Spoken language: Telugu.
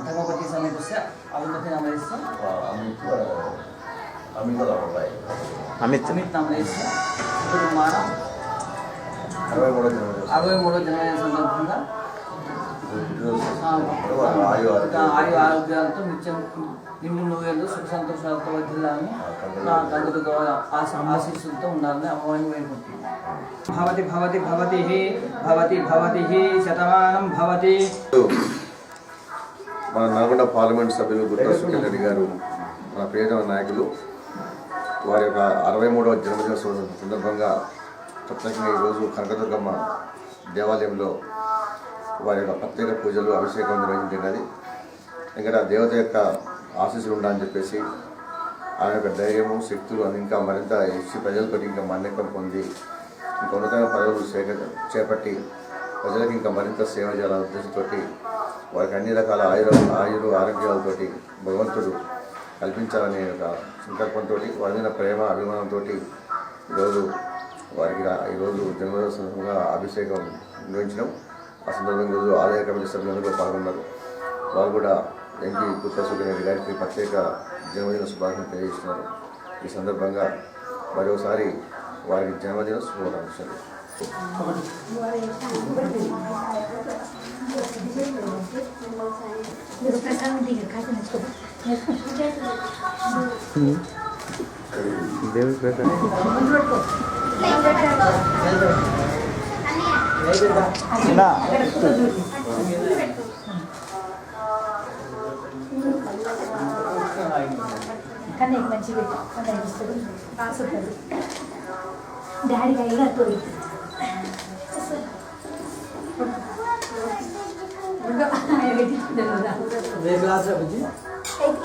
धर्मपति समेतस्य अविन्दति नामयस्य अमित नामयस्य कुटुंबान 63వ జన్మదిన సందర్భంగా ఆయు ఆరోగ్యాలతో నిత్యం నిన్ను నువ్వేళ్ళు సుఖ సంతోషాలతో వర్ధిల్లాలని నా తండ్రి ఆశీస్సులతో ఉండాలని అమ్మవారిని వేడుకుంటున్నాను. భవతి భవతి భవతి భవతి భవతి శతమానం భవతి. మన నల్గొండ పార్లమెంట్ సభ్యులు గుత్తా సుఖేందర్ రెడ్డి గారు మన ప్రియతమ నాయకులు వారి యొక్క 63వ జన్మదిన సందర్భంగా ప్రత్యేకంగా ఈరోజు కనకదుర్గమ్మ దేవాలయంలో వారి యొక్క ప్రత్యేక పూజలు అభిషేకం నిర్వహించినది. ఇంకా దేవత యొక్క ఆశీస్సులు ఉండాలని చెప్పేసి ఆమె యొక్క ధైర్యము శక్తులు ఇంకా మరింత ఇచ్చి ప్రజలతో ఇంకా మన్నికం పొంది ఇంకా ఉన్నతమైన పదవులు చేపట్టి ప్రజలకు ఇంకా మరింత సేవ చేయాలనే ఉద్దేశంతో వారికి అన్ని రకాల ఆయురు ఆరోగ్యాలతోటి భగవంతుడు కల్పించాలనే ఒక సంకల్పంతో వారి మీద ప్రేమ అభిమానంతో ఈరోజు వారికి ఈరోజు జన్మదిన సందర్భంగా అభిషేకం నిర్వహించడం. ఆ సందర్భంగా ఈరోజు ఆలయ కమిటీ సభ్యులందరూ పాల్గొన్నారు. వారు కూడా ఎంపీ గుత్తా సుఖేందర్ రెడ్డి గారికి ప్రత్యేక జన్మదిన శుభాకాంక్షలు తెలియజేస్తున్నారు. ఈ సందర్భంగా మరోసారి వారికి జన్మదిన శుభాకాంక్షలు. కానీ మంచిగా అనిపిస్తుంది రాసుతుంది డాడీ అయినా తోడు క్లాస్